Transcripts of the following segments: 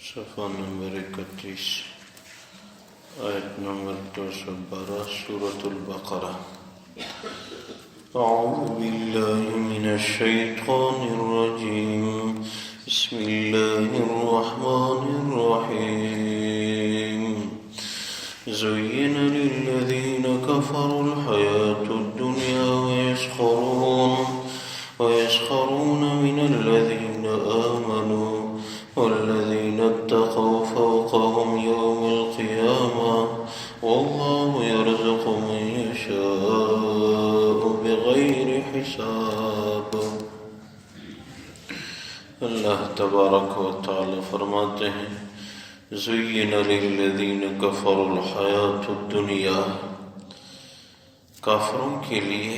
صفحہ نمبر 31 آیت نمبر 212 سورة البقرہ۔ اعوذ باللہ من الشیطان الرجیم، بسم اللہ الرحمن الرحیم۔ زین للذین کفروا الحیاة الدنیا ویسخرون من الذین آمنوا والذین اتقوا فوقهم یوم القیامة واللہ یرزق من یشاء بغیر حساب۔ اللہ تبارک و تعالی فرماتے ہیں زین للذین کفروا الحیاة الدنیا، کافروں کے لیے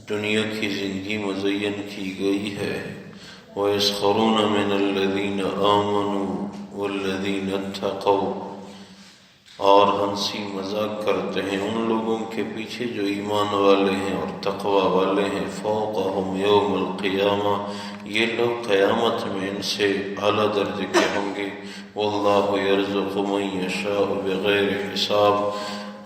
دنیا کی زندگی مزین کی گئی ہے۔ وَيَسْخَرُونَ مِنَ الَّذِينَ آمَنُوا وَالَّذِينَ اتَّقَوْا، اور ہنسی مذاق کرتے ہیں ان لوگوں کے پیچھے جو ایمان والے ہیں اور تقوی والے ہیں۔ فوقہم یوم القیامہ، یہ لوگ قیامت میں ان سے اعلیٰ درجے کے ہوں گے۔ واللہ یرزق من یشاء بغیر حساب،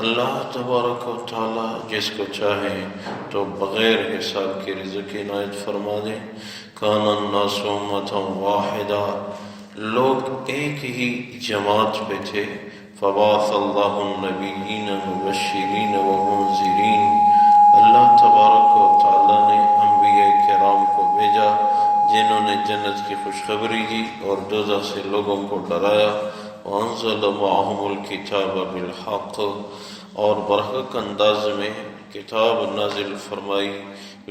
اللہ تبارک و تعالی جس کو چاہیں تو بغیر حساب کے رزق عنایت فرما دے۔ کان الناس امۃ واحدہ، لوگ ایک ہی جماعت پہ تھے۔ فبعث اللہ النبیین مبشرین ومنذرین، اللہ تبارک و تعالی نے انبیاء کرام کو بھیجا جنہوں نے جنت کی خوشخبری دی اور دوزخ سے لوگوں کو ڈرایا۔ وانزل معهم الکتاب بالحق، اور برحق انداز میں کتاب نازل فرمائی۔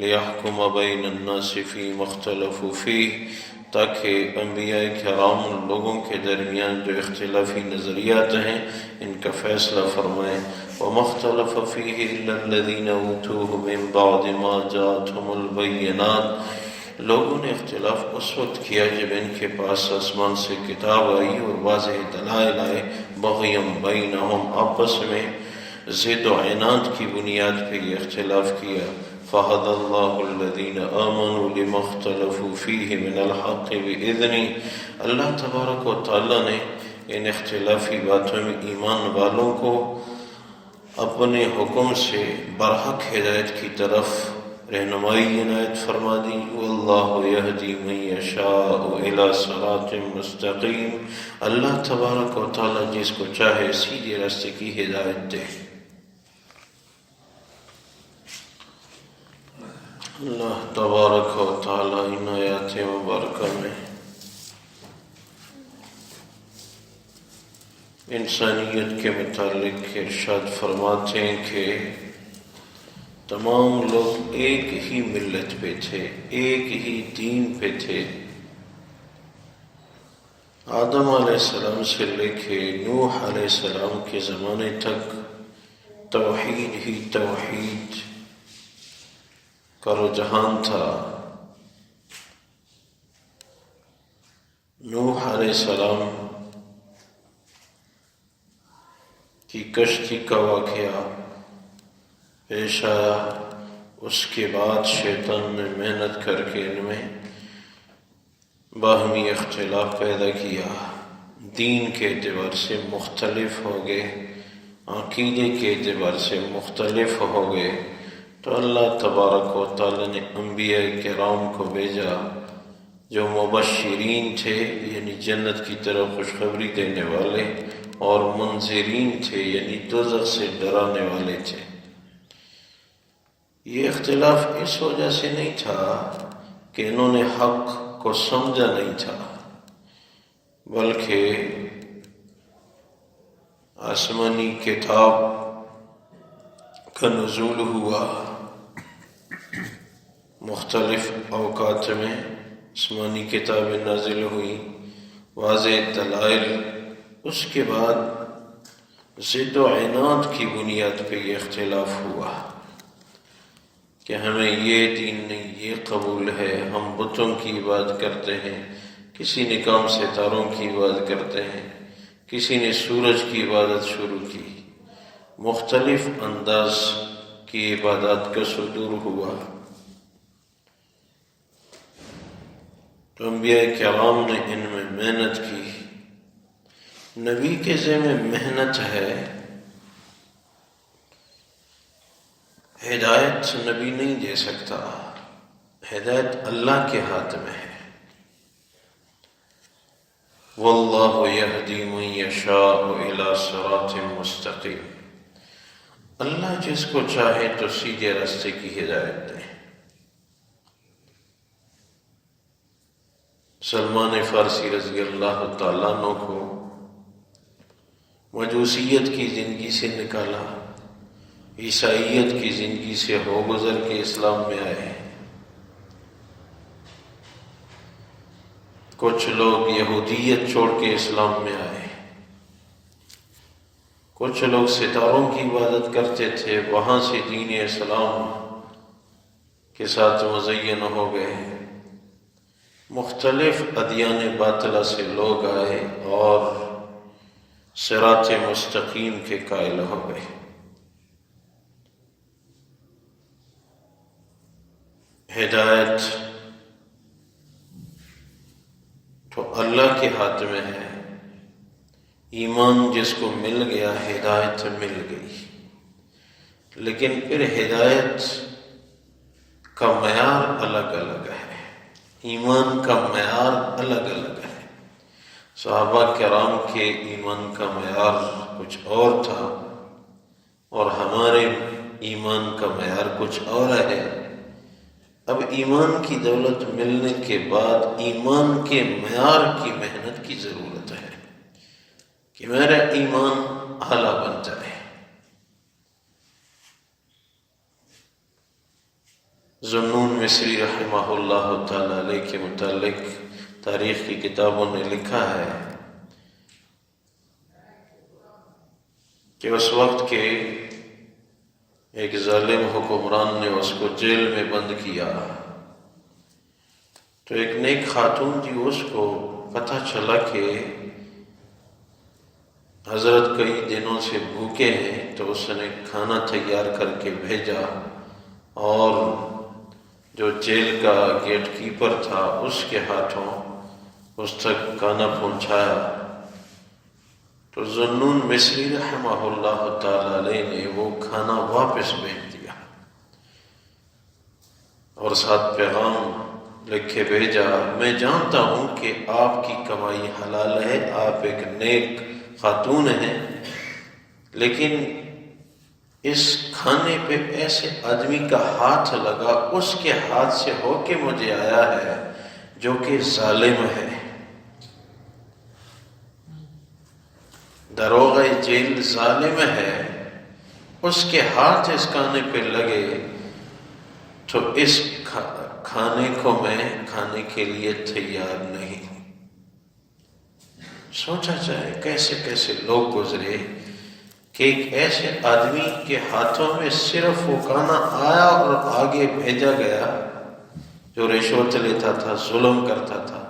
لیحکم بین الناس فیما اختلفوا فیہ، تاکہ انبیاء کرام لوگوں کے درمیان جو اختلافی نظریات ہیں ان کا فیصلہ فرمائیں۔ وما اختلف فیہ الا الذین اوتوہ من بعد ما جاءتہم البینات، لوگوں نے اختلاف اس وقت کیا جب ان کے پاس آسمان سے کتاب آئی اور واضح دلائل آئے۔ بغیم بینہم، آپس میں ضد و عناد کی بنیاد پہ یہ اختلاف کیا۔ فہدی اللہ الذین آمنوا لما اختلفوا فیہ من الحق بإذنہ، اللہ تبارک و تعالی نے ان اختلافی باتوں میں ایمان والوں کو اپنے حکم سے برحق ہدایت کی طرف رہنمائی عنایت فرما دی۔ واللہ یہدی من یشاء الی صراط مستقیم، اللہ تبارک و تعالی جس کو چاہے سیدھے راستے کی ہدایت دے۔ اللہ تبارک و تعالی ان آیات مبارکہ میں انسانیت کے متعلق ارشاد فرماتے ہیں کہ تمام لوگ ایک ہی ملت پہ تھے، ایک ہی دین پہ تھے۔ آدم علیہ السلام سے لے کے نوح علیہ السلام کے زمانے تک توحید ہی توحید کا رجحان تھا۔ نوح علیہ السلام کی کشتی کا واقعہ پیش آیا، اس کے بعد شیطان نے محنت کر کے ان میں باہمی اختلاف پیدا کیا، دین کے اعتبار سے مختلف ہو گئے، عقیدے کے اعتبار سے مختلف ہو گئے۔ تو اللہ تبارک و تعالی نے انبیاء کرام کو بھیجا جو مبشرین تھے، یعنی جنت کی طرف خوشخبری دینے والے، اور منذرین تھے، یعنی دوزخ سے ڈرانے والے تھے۔ یہ اختلاف اس وجہ سے نہیں تھا کہ انہوں نے حق کو سمجھا نہیں تھا، بلکہ آسمانی کتاب کا نزول ہوا، مختلف اوقات میں آسمانی کتابیں نازل ہوئی، واضح دلائل، اس کے بعد ضد و عناد کی بنیاد پہ یہ اختلاف ہوا کہ ہمیں یہ دین نہیں، یہ قبول ہے، ہم بتوں کی عبادت کرتے ہیں، کسی نے کام ستاروں کی عبادت کرتے ہیں، کسی نے سورج کی عبادت شروع کی، مختلف انداز کی عبادات کا صدور ہوا۔ تو انبیاء کرام نے ان میں محنت کی، نبی کے ذمہ محنت ہے، ہدایت نبی نہیں دے سکتا، ہدایت اللہ کے ہاتھ میں ہے۔ واللہ یہدی من یشاء الی صراط مستقیم، اللہ جس کو چاہے تو سیدھے راستے کی ہدایت دے۔ سلمان فارسی رضی اللہ تعالیٰ عنہ کو مجوسیت کی زندگی سے نکالا، عیسائیت کی زندگی سے ہو گزر کے اسلام میں آئے۔ کچھ لوگ یہودیت چھوڑ کے اسلام میں آئے، کچھ لوگ ستاروں کی عبادت کرتے تھے، وہاں سے دین اسلام کے ساتھ مزین ہو گئے۔ مختلف ادیان باطلہ سے لوگ آئے اور صراط مستقیم کے قائل ہو گئے۔ ہدایت تو اللہ کے ہاتھ میں ہے، ایمان جس کو مل گیا ہدایت مل گئی، لیکن پھر ہدایت کا معیار الگ الگ ہے، ایمان کا معیار الگ الگ ہے۔ صحابہ کرام کے ایمان کا معیار کچھ اور تھا اور ہمارے ایمان کا معیار کچھ اور ہے۔ اب ایمان کی دولت ملنے کے بعد ایمان کے معیار کی محنت کی ضرورت ہے کہ میرا ایمان اعلیٰ بن جائے۔ ذوالنون مصری رحمہ اللہ تعالی علیہ کے متعلق تاریخ کی کتابوں نے لکھا ہے کہ اس وقت کے ایک ظالم حکمران نے اس کو جیل میں بند کیا، تو ایک نیک خاتون تھی، اس کو پتہ چلا کہ حضرت کئی دنوں سے بھوکے ہیں، تو اس نے کھانا تیار کر کے بھیجا اور جو جیل کا گیٹ کیپر تھا اس کے ہاتھوں اس تک کھانا پہنچایا۔ تو ذوالنون مصری رحمہ اللہ تعالی علیہ نے وہ کھانا واپس بھیج دیا اور ساتھ پیغام لکھ کے بھیجا، میں جانتا ہوں کہ آپ کی کمائی حلال ہے، آپ ایک نیک خاتون ہیں، لیکن اس کھانے پہ ایسے آدمی کا ہاتھ لگا، اس کے ہاتھ سے ہو کے مجھے آیا ہے جو کہ ظالم ہے۔ داروغہ جیل ظالم ہے، اس کے ہاتھ اس کھانے پہ لگے تو اس کھانے کو میں کھانے کے لیے تیار نہیں۔ سوچا جائے کیسے کیسے لوگ گزرے کہ ایک ایسے آدمی کے ہاتھوں میں صرف وہ کھانا آیا اور آگے بھیجا گیا جو رشوت لیتا تھا، ظلم کرتا تھا،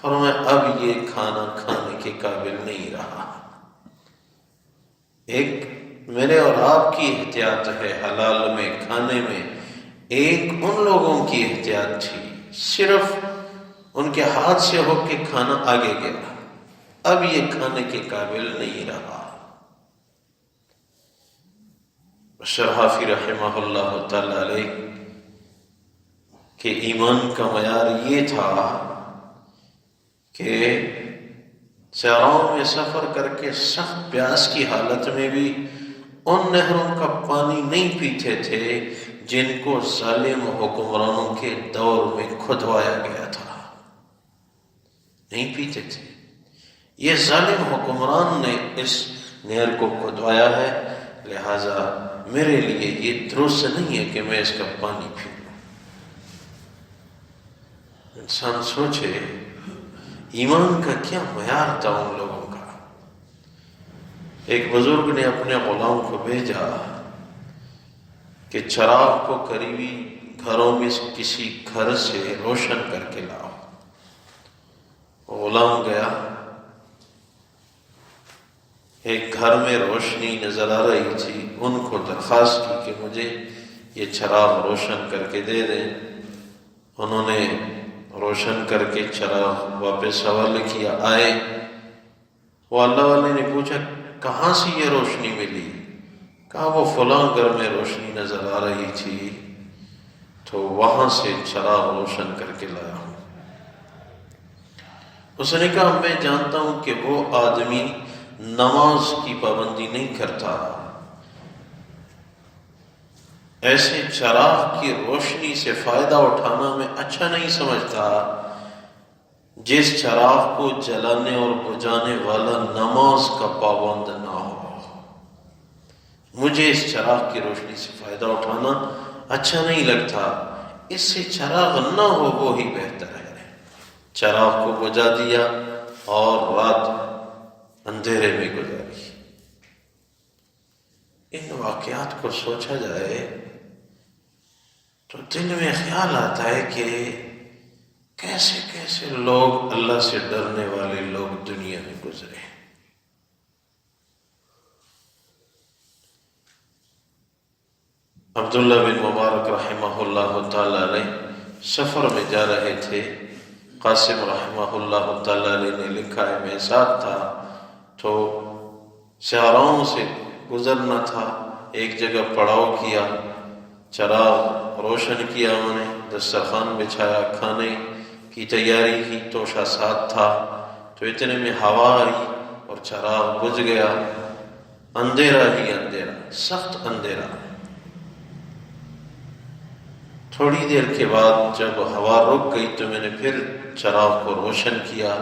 فرمایا اب یہ کھانا کھانے کے قابل نہیں رہا۔ ایک میرے اور آپ کی احتیاط ہے حلال میں کھانے میں، ایک ان لوگوں کی احتیاط تھی، صرف ان کے ہاتھ سے ہو کے کھانا آگے گیا، اب یہ کھانے کے قابل نہیں رہا۔ شرحافی رحمہ اللہ تعالی علیہ کہ ایمان کا معیار یہ تھا کہ صحراؤں میں سفر کر کے سخت پیاس کی حالت میں بھی ان نہروں کا پانی نہیں پیتے تھے جن کو ظالم حکمرانوں کے دور میں کھدوایا گیا تھا، نہیں پیتے تھے۔ یہ ظالم حکمران نے اس نہر کو کھدوایا ہے، لہذا میرے لیے یہ درست نہیں ہے کہ میں اس کا پانی پیوں۔ انسان سوچے ایمان کا کیا معیار تھا ان لوگوں کا۔ ایک بزرگ نے اپنے غلام کو بھیجا کہ چراغ کو قریبی گھروں میں کسی گھر سے روشن کر کے لاؤ۔ غلام گیا، ایک گھر میں روشنی نظر آ رہی تھی، ان کو درخواست کی کہ مجھے یہ چراغ روشن کر کے دے دیں۔ انہوں نے روشن کر کے چراغ واپس حوالے کیا، آئے وہ اللہ والے نے پوچھا کہاں سے یہ روشنی ملی؟ کہا وہ فلاں گھر میں روشنی نظر آ رہی تھی تو وہاں سے چراغ روشن کر کے لایا ہوں۔ اس نے کہا میں جانتا ہوں کہ وہ آدمی نماز کی پابندی نہیں کرتا، ایسے چراغ کی روشنی سے فائدہ اٹھانا میں اچھا نہیں سمجھتا جس چراغ کو جلانے اور بجھانے والا نماز کا پابند نہ ہو۔ مجھے اس چراغ کی روشنی سے فائدہ اٹھانا اچھا نہیں لگتا، اس سے چراغ نہ ہو وہی بہتر ہے۔ چراغ کو بجھا دیا اور رات اندھیرے میں گزاری۔ ان واقعات کو سوچا جائے تو دل میں خیال آتا ہے کہ کیسے کیسے لوگ اللہ سے ڈرنے والے لوگ دنیا میں گزرے۔ عبداللہ بن مبارک رحمہ اللہ تعالی علیہ سفر میں جا رہے تھے۔ قاسم رحمہ اللہ تعالی علیہ نے لکھا ہے میں ساتھ تھا تو صحراؤں سے گزرنا تھا، ایک جگہ پڑاؤ کیا، چراغ روشن کیا، انہوں نے دسترخوان بچھایا، کھانے کی تیاری کی، توشہ ساتھ تھا تو اتنے میں ہوا آئی اور چراغ بجھ گیا، اندھیرا ہی اندھیرا، سخت اندھیرا۔ تھوڑی دیر کے بعد جب ہوا رک گئی تو میں نے پھر چراغ کو روشن کیا،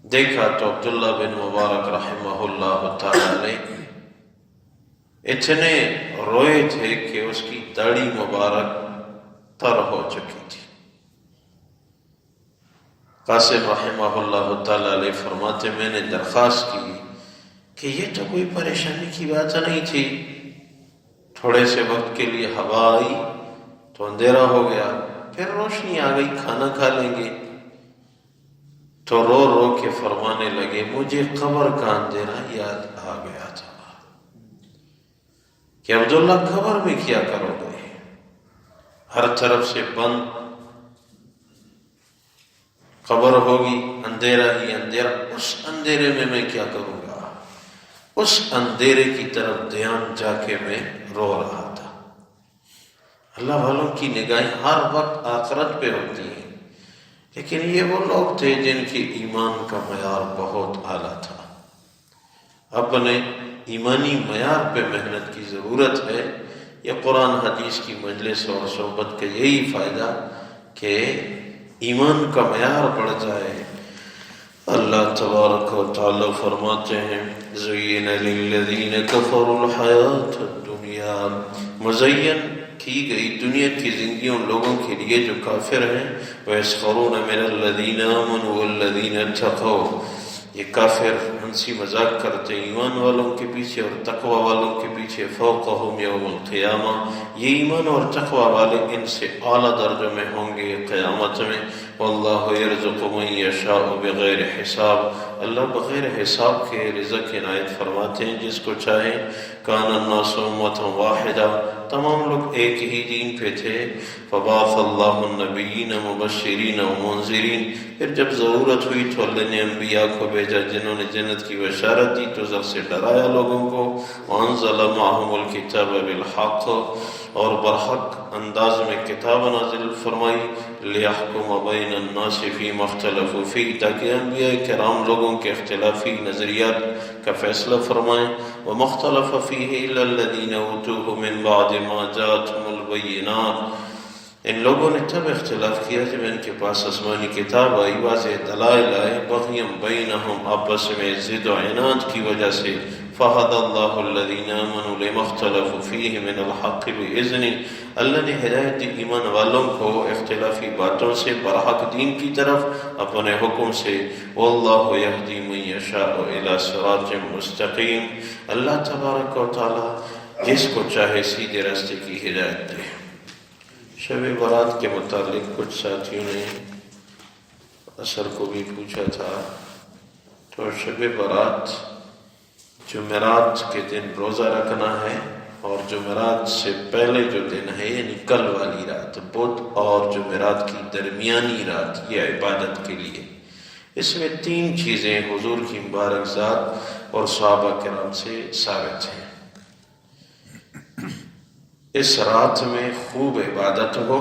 دیکھا تو عبداللہ بن مبارک رحمہ اللہ تعالی علیہ اتنے روئے تھے کہ اس کی داڑھی مبارک تر ہو چکی تھی۔ قاسم رحمہ اللہ تعالی علیہ فرماتے میں نے درخواست کی کہ یہ تو کوئی پریشانی کی بات نہیں تھی، تھوڑے سے وقت کے لیے ہوا آئی تو اندھیرا ہو گیا، پھر روشنی آ گئی، کھانا کھا لیں گے۔ تو رو رو کے فرمانے لگے مجھے قبر کا اندھیرا یاد آ گیا تھا کہ عبداللہ قبر میں کیا کرو گے، ہر طرف سے بند قبر ہوگی، اندھیرا ہی اندھیرا، اس اندھیرے میں کیا کروں گا؟ اس اندھیرے کی طرف دھیان جا کے میں رو رہا تھا۔ اللہ والوں کی نگاہیں ہر وقت آخرت پہ ہوتی ہیں، لیکن یہ وہ لوگ تھے جن کی ایمان کا معیار بہت اعلیٰ تھا۔ اپنے ایمانی معیار پہ محنت کی ضرورت ہے۔ یہ قرآن حدیث کی مجلس اور صحبت کا یہی فائدہ کہ ایمان کا معیار بڑھ جائے۔ اللہ تبارک و تعالی فرماتے ہیں زین للذین کفروا الحیات الدنیا، مزین کی گئی دنیا کی زندگی ان لوگوں کے لیے جو کافر ہیں، وَيَسْخَرُونَ مِنَ الَّذِينَ آمَنُوا وَالَّذِينَ اتَّقَوْا، یہ کافر ہنسی مذاق کرتے ایمان والوں کے پیچھے اور تقوی والوں کے پیچھے، فوقہم یوم القیامہ، یہ ایمان اور تقوی والے ان سے اعلیٰ درجے میں ہوں گے قیامت میں۔ واللہ یرزق من یشاء بغیر حساب، اللہ بغیر حساب کے رزق عنایت فرماتے ہیں جس کو چاہے۔ کان الناس امۃ واحدہ، تمام لوگ ایک ہی دین پہ تھے۔ فبعث اللہ النبیین مبشرین ومنذرین، پھر جب ضرورت ہوئی تو اللہ نے انبیاء کو بھیجا جنہوں نے جنت کی بشارت دی، دوزخ سے ڈرایا لوگوں کو۔ وانزل معہم الکتاب بالحق، اور برحق انداز میں کتاب نازل فرمائی، لیحکم بین الناس فیما اختلفوا فیہ، تاکہ انبیاء کرام لوگوں کے اختلافی نظریات کا فیصلہ فرمائیں۔ وما اختلف فیہ الا الذین اوتوہ من بعد ما جاءتهم البینات، ان لوگوں نے تب اختلاف کیا جب ان کے پاس آسمانی کتاب آئی، واضح دلائل آئے، بغیم بینہم، آپس میں ضد و عناد کی وجہ سے۔ فَهَدَى اللَّهُ الَّذِينَ آمَنُوا لِمَا اخْتَلَفُوا فِيهِ مِنَ الْحَقِّ بِإِذْنِهِ، اللہ نے ہدایت دی ایمان والوں کو اختلافی باتوں سے برحق دین کی طرف اپنے حکم سے۔ وَاللَّهُ يَهْدِي مَن يَشَاءُ إِلَى صِرَاطٍ مُسْتَقِيمٍ، اللہ تبارک و تعالی جس کو چاہے سیدھے راستے کی ہدایت دے۔ شب برات کے متعلق کچھ ساتھیوں نے اثر کو بھی پوچھا تھا، تو شب برات جمعرات کے دن روزہ رکھنا ہے، اور جمعرات سے پہلے جو دن ہے یعنی کل والی رات، بدھ اور جمعرات کی درمیانی رات، یہ عبادت کے لیے، اس میں 3 چیزیں حضور کی مبارک ذات اور صحابہ کرام سے ثابت ہیں۔ اس رات میں خوب عبادت ہو،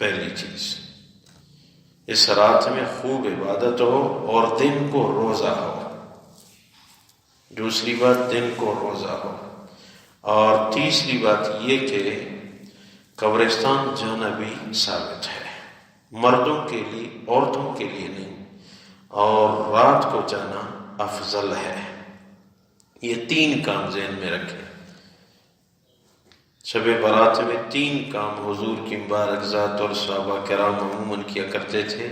پہلی چیز، اس رات میں خوب عبادت ہو اور دن کو روزہ ہو، دوسری بات دن کو روزہ ہو، اور تیسری بات یہ کہ قبرستان جانا بھی ثابت ہے، مردوں کے لیے عورتوں کے لیے نہیں، اور رات کو جانا افضل ہے۔ یہ 3 کام ذہن میں رکھیں۔ شب برات میں 3 کام حضور کی مبارک ذات اور صحابہ کرام عموماً کیا کرتے تھے: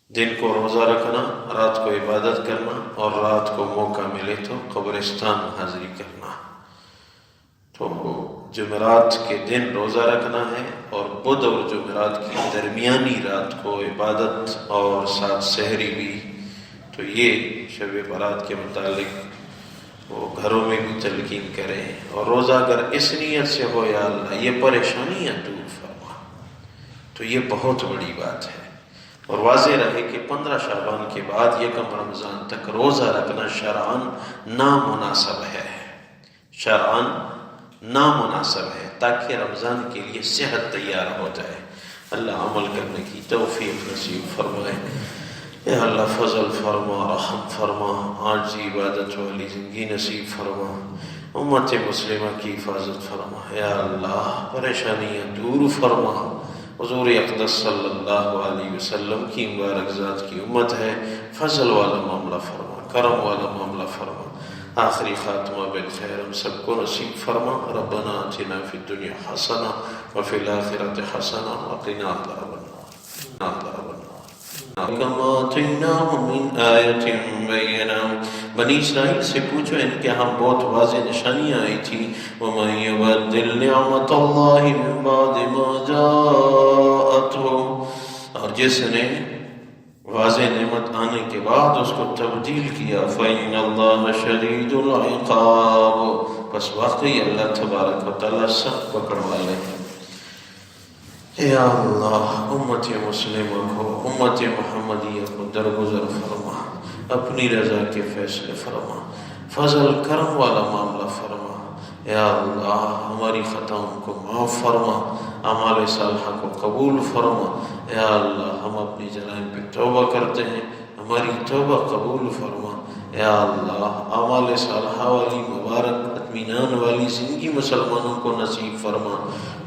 دن کو روزہ رکھنا، رات کو عبادت کرنا، اور رات کو موقع ملے تو قبرستان حاضری کرنا۔ تو جمعرات کے دن روزہ رکھنا ہے، اور بدھ اور جمعرات کی درمیانی رات کو عبادت اور ساتھ سحری بھی۔ تو یہ شب برات کے متعلق وہ گھروں میں بھی تلقین کریں، اور روزہ اگر اس نیت سے ہو یا اللہ یہ پریشانیاں دور فرما، تو یہ بہت بڑی بات ہے۔ اور واضح رہے کہ 15 شعبان کے بعد 1 رمضان تک روزہ رکھنا شرعاً نامناسب ہے، شرعاً نامناسب ہے، تاکہ رمضان کے لیے صحت تیار ہو جائے۔ اللہ عمل کرنے کی توفیق نصیب فرمائے۔ اے اللہ فضل فرما، رحم فرما، عاجزی عبادت والی زندگی نصیب فرما، امت مسلمہ کی حفاظت فرما۔ اے اللہ پریشانیاں دور فرما۔ حضور اقدس صلی اللہ علیہ وسلم کی مبارک ذات کی امت ہے، فضل والا معاملہ فرما، کرم والا معاملہ فرما، آخری خاتمہ بالخیر ہم سب کو نصیب فرما۔ ربنا آتنا فی الدنیا حسنہ وفی الآخرۃ حسنہ وقنا عذاب النار۔ كما آتيناهم من آية بينة، بنی اسرائیل سے پوچھو ان کے ہاں بہت واضح نشانیاں آئی تھی۔ وَمَن يُبَدِّلْ نِعْمَةَ اللَّهِ مِن بَعْدِ مَا جَاءَتْهُ، اور جس نے واضح نعمت آنے کے بعد اس کو تبدیل کیا، فَإِنَّ اللَّهَ شَدِيدُ الْعِقَابِ، بس واقعی اللہ تبارک و تعالیٰ سخت پکڑ والے ہیں۔ یا اللہ امت مسلمہ کو، امت محمدیہ کو درگزر فرما، اپنی رضا کے فیصلے فرما، فضل کرم والا معاملہ فرما۔ یا اللہ ہماری خطاؤں کو معاف فرما، اعمال صالحہ کو قبول فرما۔ یا اللہ ہم اپنی جرائم پہ توبہ کرتے ہیں، ہماری توبہ قبول فرما۔ یا اللہ اعمال صالحہ والی مبارک اطمینان والی زندگی مسلمانوں کو نصیب فرما،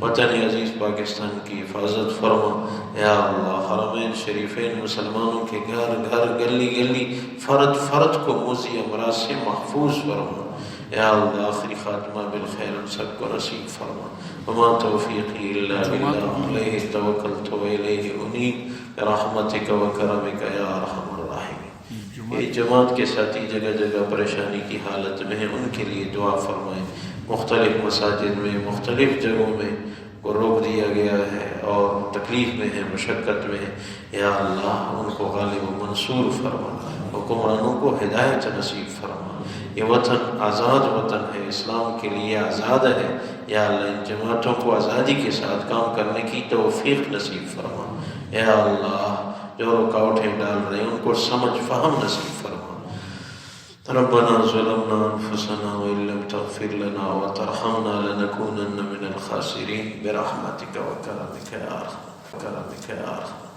وطن عزیز پاکستان کی حفاظت فرما۔ یا اللہ حرمین شریفین مسلمانوں کے گھر گھر گلی گلی فرد فرد کو موذی امراض سے محفوظ فرما۔ یا اللہ آخری خاتمہ بالخیر ہم سب کو نصیب فرما۔ وما توفیقی الا باللہ علیہ توکلت و الیہ انیب برحمتک و کرمک یا ارحم الراحمین۔ یہ جماعت کے ساتھی جگہ جگہ پریشانی کی حالت میں ہیں، ان کے لیے دعا فرمائیں۔ مختلف مساجد میں مختلف جگہوں میں کو روک دیا گیا ہے اور تکلیف میں ہے، مشقت میں ہے۔ یا اللہ ان کو غالب و منصور فرما، حکمرانوں کو ہدایت نصیب فرما۔ یہ وطن آزاد وطن ہے، اسلام کے لیے آزاد ہے۔ یا اللہ ان جماعتوں کو آزادی کے ساتھ کام کرنے کی توفیق نصیب فرما۔ یا اللہ جو رکاوٹیں ڈال رہے ہیں ان کو سمجھ فہم نصیب فرما۔ ربنا ظلمنا انفسنا وان لم تغفر لنا وترحمنا لنكونن من الخاسرين برحمتك وكرمك يا ارحم